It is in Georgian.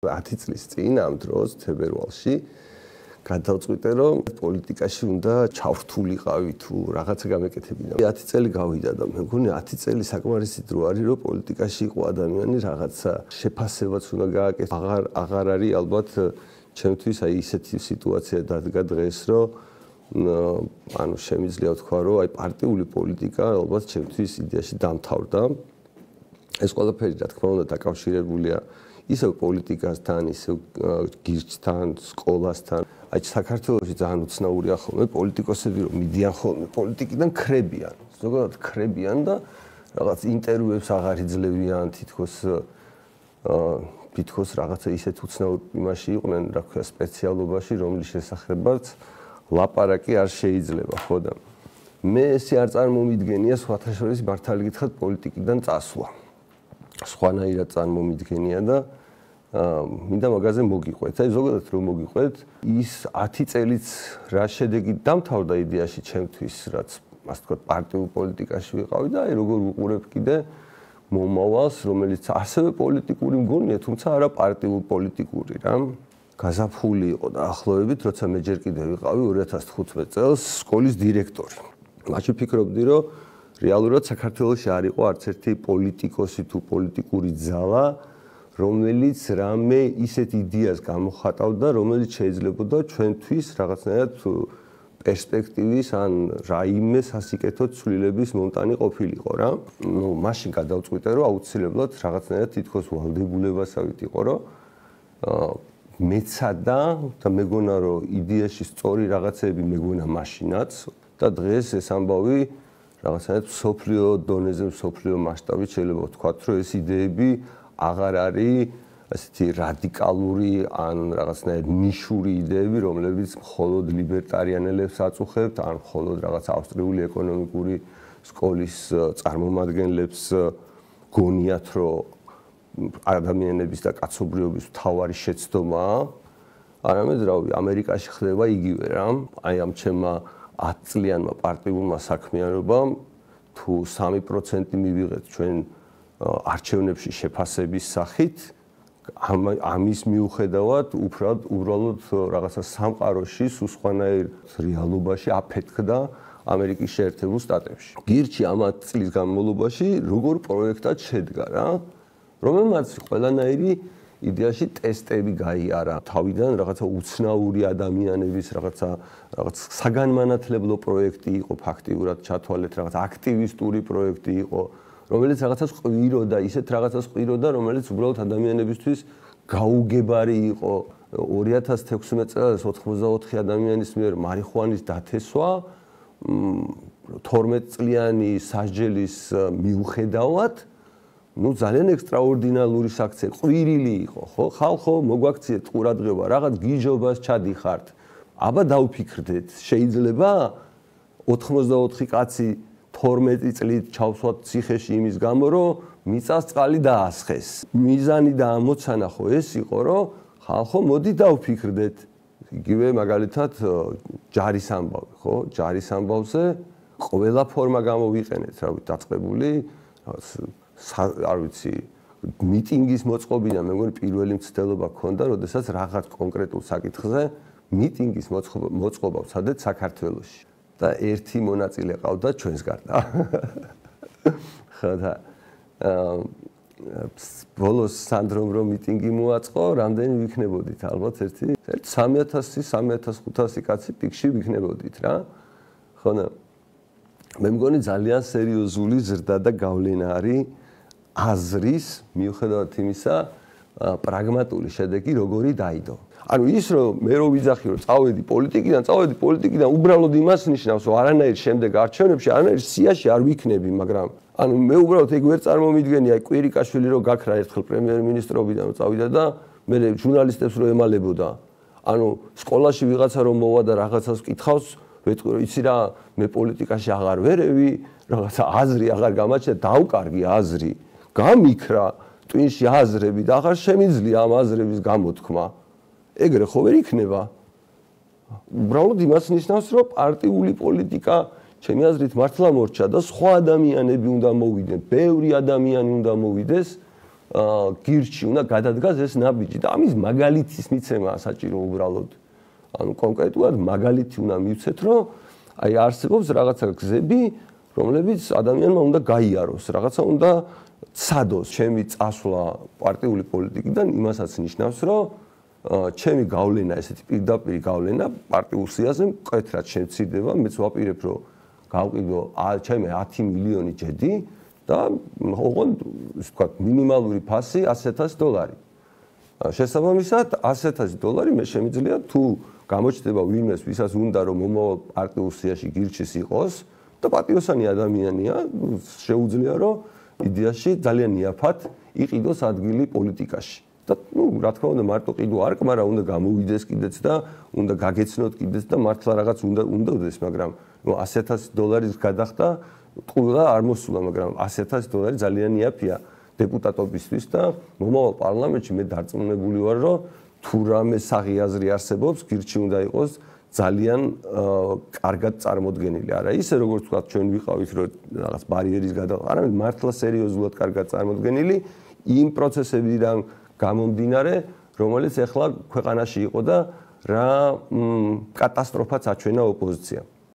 10 წლის წინ ამ დროს თებერვალში გადავწყვიტე რომ პოლიტიკაში უნდა ჩავრთულიყავი თუ რაღაცა გამეკეთებინა. 10 წელი გავიდა და მე მგონი 10 წელი საკმარისი დრო არის რომ პოლიტიკაში იყო ადამიანი რაღაცა შეფასებაც უნდა გააკეთო. აღარ არის ალბათ ჩემთვის აი ისეთი სიტუაცია დადგა დღეს რომ ანუ შემიძლია ვთქვა რომ აი პარტიული პოლიტიკა ალბათ ჩემთვის იდეაში დამთავრდა. ეს ყველაფერი რა თქმა უნდა დაკავშირებულია ისევ პოლიტიკასთან, ისევ გირჩთან, სკოლასთან. აი საქართველოში ძალიან უცნაურია ხოლმე პოლიტიკოსები რომ მიდიან ხოლმე პოლიტიკიდან ხრებიან. ზოგადად ხრებიან და რაღაც ინტერვიუებს აღარ იძლევიან თითქოს რაღაცა ისეთ უცნაურ იმაში იყვნენ, რა ქვია, სპეციალობაში, რომლის შესახებაც ლაპარაკი არ შეიძლება, ხო და მე ესე არ წარმომიდგენია სხვათა შორის მართალი გითხრათ პოლიტიკიდან წასვლა. სხვანაირად წარმომიდგენია და მინდა მაგაზე მოგიყვეთ. აი ზოგადად რომ მოგიყვეთ, ის 10 წელიც რა შედეგით დამთავრდა იდეაში ჩემთვის, რაც ასე ვთქვათ, პარტიულ პოლიტიკაში ვიყავი და აი როგორ ვუყურებ კიდე მომავალს, რომელიც ასევე პოლიტიკური მგონია, თუმცა არა პარტიულ პოლიტიკური რა. გაზაფხული იყო და ახლოვებით, როცა მე ჯერ კიდევ ვიყავი 2015 წელს სკოლის დირექტორი. მაშინ ფიქრობდი, რომ რეალურად საქართველოში არ იყო არც ერთი პოლიტიკოსი თუ პოლიტიკური ძალა, რომელიც რამე ისეთ იდეას გამოხატავდა, რომელიც შეიძლებოდა ჩვენთვის რაღაცნაირად პერსპექტივის ან რაიმე სასიკეთო ცვლილების მომტანი ყოფილიყო რა. ნუ მაშინ გადავწყვიტე, რომ აუცილებლად რაღაცნაირად თითქოს ვალდებულებასავით იყო, რომ მეცადა და მეგონა რომ იდეაში სწორი რაღაცები მეგონა მაშინაც და დღეს ეს ამბავი რაღაცნაირად სოფლიო დონეზე, სოფლიო მასშტაბით შეიძლება ვთქვათ, რომ ეს იდეები აღარ არის ასეთი რადიკალური ან რაღაცნაირად ნიშური იდეები, რომლებიც მხოლოდ ლიბერტარიანელებს აწუხებთ, ან მხოლოდ რაღაც ავსტრიული ეკონომიკური სკოლის წარმომადგენლებს გონიათ, რომ ადამიანების და კაცობრიობის მთავარი შეცდომაა. არამედ რავი, ამერიკაში ხდება იგივე რა. აი ამ ჩემმა 10 წლიანმა პარტიულმა საქმიანობამ თუ 3% მივიღეთ ჩვენ არჩევნებში შეფასების სახით, ამის მიუხედავად უბრალოდ რაღაცა სამყაროში სხვანაირ რეალობაში აფეთქდა ამერიკის შეერთებულ შტატებში. გირჩი ამ 10 წლის განმავლობაში როგორ პროექტად შედგა რა, რომელმაც ყველანაირი იდეაში ტესტები გაიარა. თავიდან რაღაცა უცნაური ადამიანების რაღაც საგანმანათლებლო პროექტი იყო ფაქტიურად ჩათვალეთ, რაღაც აქტივისტური პროექტი იყო, რომელიც რაღაცას ყვიროდა, ისეთ რაღაცას ყვიროდა, რომელიც უბრალოდ ადამიანებისთვის გაუგებარი იყო. 2016 წელს 84 ადამიანის მიერ მარიხუანის დათესვა 12 წლიანი სასჯელის მიუხედავად ნუ ძალიან ექსტრაორდინალური საქცია, ყვირილი იყო, ხო? ხალხო, მოგვაქციეთ ყურადღება, რაღაც გიჟობას ჩადიხართ. აბა დავფიქრდეთ, შეიძლება 84 კაცი 12 წლით ჩავსვათ ციხეში იმის გამო, რომ მიწას წყალი დაასხეს. მიზანი და ამოცანა ხო ეს იყო, რომ ხალხო, მოდი დავფიქრდეთ. იგივე მაგალითად ჯარის ამბავი, ხო? ჯარის ამბავზე ყველა ფორმა გამოვიყენეთ, რა ვიცი, დაწყებული არ ვიცი, მიტინგის მოწყობიდან მე მგონი პირველი მცდელობა ქონდა, როდესაც რაღაც კონკრეტულ საკითხზე მიტინგის მოწყობა ვცადეთ საქართველოში. და ერთი მონაწილე ყავდა ჩვენს გარდა. ხო და ბოლოს სანდრომ რომ მიტინგი მოაწყო, რამდენი ვიქნებოდით? ალბათ ერთი 3000-3500 კაცი პიკში ვიქნებოდით რა. ხო და მე მგონი ძალიან სერიოზული ზრდა და გავლენა არის აზრის მიუხედავად იმისა პრაგმატული შედეგი როგორი დაიდო. ანუ ის რომ მე რო ვიძახი რომ წავედი პოლიტიკიდან უბრალოდ იმას ნიშნავს რომ არანაირ შემდეგ არჩევნებში არანაირ სიაში არ ვიქნები, მაგრამ ანუ მე უბრალოდ ეგ ვერ წარმომიდგენი აი კვირიკაშვილი რო გაქრა ერთხელ პრემიერ-მინისტრობიდან წავიდა და მე ჟურნალისტებს რო ემალებოდა. ანუ სკოლაში ვიღაცა რომ მოვა და რაღაცას ვკითხავს, ვეთქვი რომ იცი რა, მე პოლიტიკაში აღარ ვერევი, რაღაცა აზრი აღარ გამაჩნდა, დავკარგი აზრი, გამიქრა ტვინში აზრები და აღარ შემიძლია ამ აზრების გამოთქმა. ეგრე ხო ვერ იქნება. უბრალოდ იმას ნიშნავს, რომ პარტიული პოლიტიკა ჩემი აზრით მართლა მორჩა და სხვა ადამიანები უნდა მოვიდნენ, ბევრი ადამიანი უნდა მოვიდეს გირჩი უნდა გადადგას ეს ნაბიჯი და ამის მაგალითის მიცემა საჭირო უბრალოდ. ანუ კონკრეტულად მაგალითი უნდა მივცეთ, რომ აი არსებობს რაღაცა გზები, რომლებიც ადამიანმა უნდა გაიაროს, რაღაცა უნდა ცადოს. ჩემი წასვლა პარტიული პოლიტიკიდან იმასაც ნიშნავს, რომ ჩემი გავლენა, ესეთი პირდაპირ გავლენა პარტიულ სიაზე მკვეთრად შემცირდება, მეც ვაპირებ, რომ გავყიდო ჩემი 10 მილიონი ჯედი და ოღონდ ისე ვთქვათ, მინიმალური ფასი $100,000. შესაბამისად, $100,000 მე შემიძლია თუ გამოჩნდება ვინმეს, ვისაც უნდა რომ მომავალ პარტიულ სიაში გირჩის იყოს და პატიოსანი ადამიანია, შეუძლია რომ იდეაში ძალიან იაფად იყიდოს ადგილი პოლიტიკაში. და რა თქმა უნდა მარტო ყიდვა არ, მაგრამ უნდა გამოვიდეს კიდეც და უნდა გაგეცნოთ კიდეც და მართლა რაღაც უნდადეს, მაგრამ $100,000 გადახდა ყველა არ მოსულა, მაგრამ $100,000 ძალიან იაფია დეპუტატობისთვის და მომავალ პარლამენტში მე დარწმუნებული ვარ, რომ თუ რამე საღიაზრი არსებობს, გირჩი უნდა იყოს ძალიან კარგად წარმოდგენილი. არა ისე როგორც ვთქვათ, ჩვენ ვიყავით რომ რაღაც ბარიერის გადაღება, არამედ მართლა სერიოზულად კარგად წარმოდგენილი იმ პროცესებიდან გამომდინარე, რომელიც ახლა ქვეყანაში იყო და რა კატასტროფაც აჩვენა ოპოზიციამ.